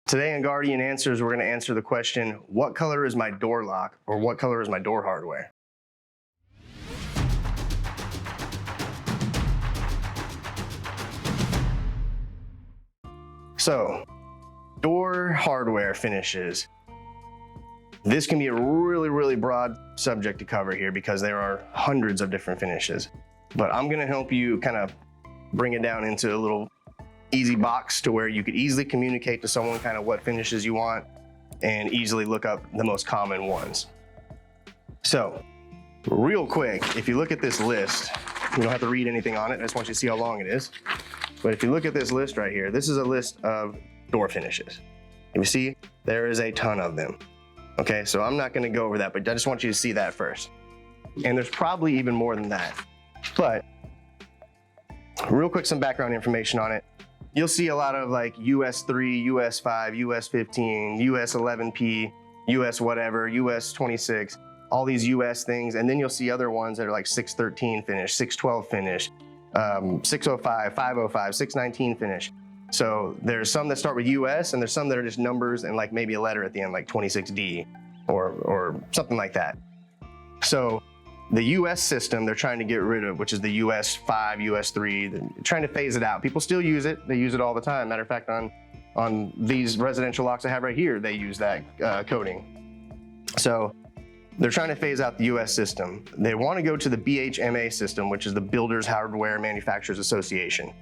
Today in Guardian Answers, we're going to answer the question, what color is my door lock, or what color is my door hardware? So, door hardware finishes. This can be a really broad subject to cover here because there are hundreds of different finishes. But I'm going to help you kind of bring it down into a little easy box to where you could easily communicate to someone kind of what finishes you want and easily look up the most common ones. So, real quick, if you look at this list, you don't have to read anything on it. I just want you to see how long it is. But if you look at this list right here, this is a list of door finishes. You see, there is a ton of them. Okay, so I'm not gonna go over that, but I just want you to see that first. And there's probably even more than that. But real quick, some background information on it. You'll see a lot of like US 3, US 5, US 15, US 11P, US whatever, US 26, all these US things. And then you'll see other ones that are like 613 finish, 612 finish, 605, 505, 619 finish. So there's some that start with US and there's some that are just numbers and like maybe a letter at the end, like 26D or something like that. So the US system they're trying to get rid of, which is the US 5, US 3, they're trying to phase it out. People still use it. They use it all the time. Matter of fact, on these residential locks I have right here, they use that coding. So they're trying to phase out the US system. They want to go to the BHMA system, which is the Builders Hardware Manufacturers Association,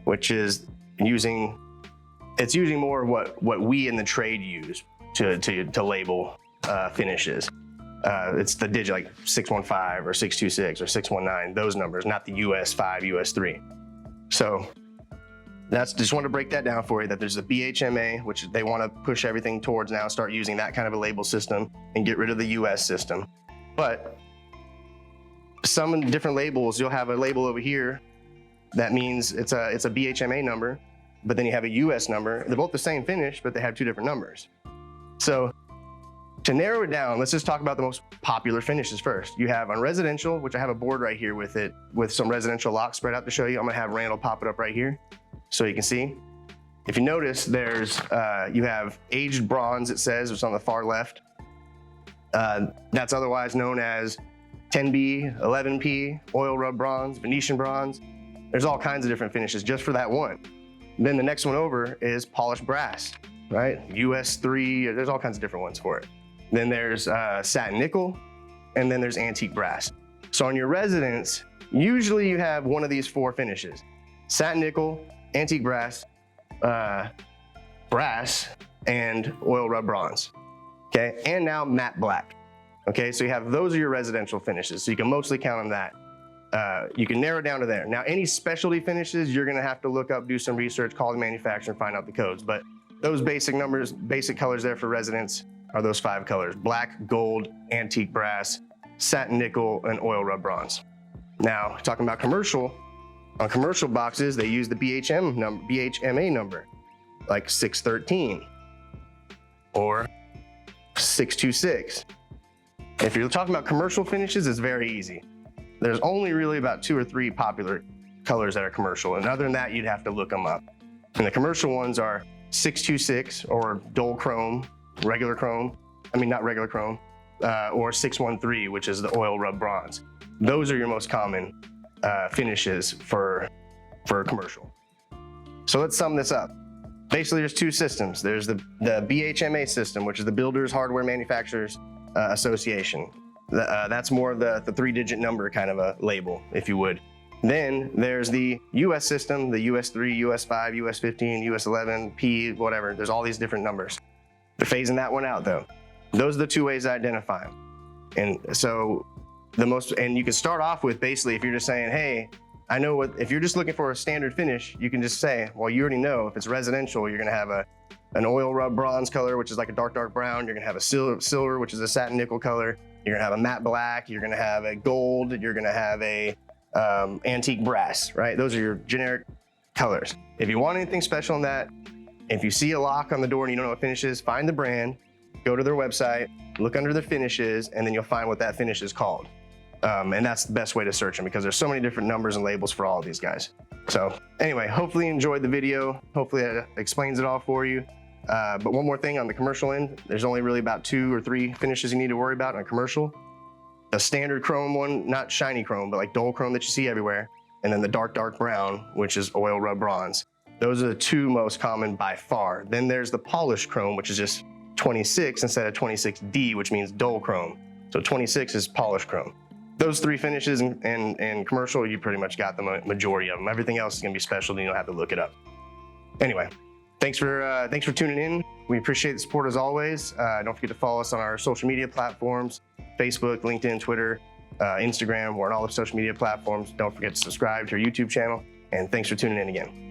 which is using more of what we in the trade use to label finishes. It's the digit like 615 or 626 or 619, those numbers, not the US 5, US 3. So just want to break that down for you, that there's a BHMA, which they want to push everything towards now, start using that kind of a label system and get rid of the US system. But some different labels, you'll have a label over here that means it's a BHMA number, but then you have a US number. They're both the same finish, but they have two different numbers. So to narrow it down, let's just talk about the most popular finishes first. You have on residential, which I have a board right here with it, with some residential locks spread out to show you. I'm gonna have Randall pop it up right here so you can see. If you notice, there's, you have aged bronze, it says, it's on the far left. That's otherwise known as 10B, 11P, oil rub bronze, Venetian bronze. There's all kinds of different finishes just for that one. Then the next one over is polished brass, right? US 3, there's all kinds of different ones for it. Then there's satin nickel, and then there's antique brass. So on your residence, usually you have one of these four finishes: satin nickel, antique brass, brass, and oil rub bronze, okay? And now matte black, okay? So you have, those are your residential finishes, so you can mostly count on that. You can narrow down to there. Now, any specialty finishes, you're gonna have to look up, do some research, call the manufacturer, and find out the codes. But those basic numbers, basic colors there for residents are those 5 colors: black, gold, antique brass, satin nickel, and oil rub bronze. Now, talking about commercial, on commercial boxes, they use the BHMA number, like 613 or 626. If you're talking about commercial finishes, it's very easy. There's only really about 2 or 3 popular colors that are commercial, and other than that, you'd have to look them up. And the commercial ones are 626 or dull chrome, regular chrome, not regular chrome, or 613, which is the oil rub bronze. Those are your most common finishes for commercial. So let's sum this up. Basically, there's 2 systems. There's the BHMA system, which is the Builders Hardware Manufacturers Association. That's more of the 3-digit number kind of a label, if you would. Then there's the US system, the US 3, US 5, US 15, US 11, P, whatever. There's all these different numbers. They're phasing that one out though. Those are the 2 ways I identify them. And so and you can start off with, basically, if you're just saying, hey, I know if you're just looking for a standard finish, you can just say, well, you already know if it's residential, you're gonna have an oil rub bronze color, which is like a dark brown. You're gonna have a silver, which is a satin nickel color. You're gonna have a matte black. You're gonna have a gold. You're gonna have a antique brass, right? Those are your generic colors. If you want anything special in that, if you see a lock on the door and you don't know what finish is, find the brand, go to their website, look under the finishes, and then you'll find what that finish is called. And that's the best way to search them, because there's so many different numbers and labels for all of these guys. So anyway, hopefully you enjoyed the video. Hopefully that explains it all for you. But one more thing on the commercial end, there's only really about 2 or 3 finishes you need to worry about on commercial. The standard chrome one, not shiny chrome, but like dull chrome that you see everywhere. And then the dark brown, which is oil rub bronze. Those are the 2 most common by far. Then there's the polished chrome, which is just 26 instead of 26D, which means dull chrome. So 26 is polished chrome. Those 3 finishes and commercial, you pretty much got the majority of them. Everything else is gonna be specialty, you don't have to look it up. Anyway, thanks for tuning in. We appreciate the support as always. Don't forget to follow us on our social media platforms, Facebook, LinkedIn, Twitter, Instagram. We're on all the social media platforms. Don't forget to subscribe to our YouTube channel. And thanks for tuning in again.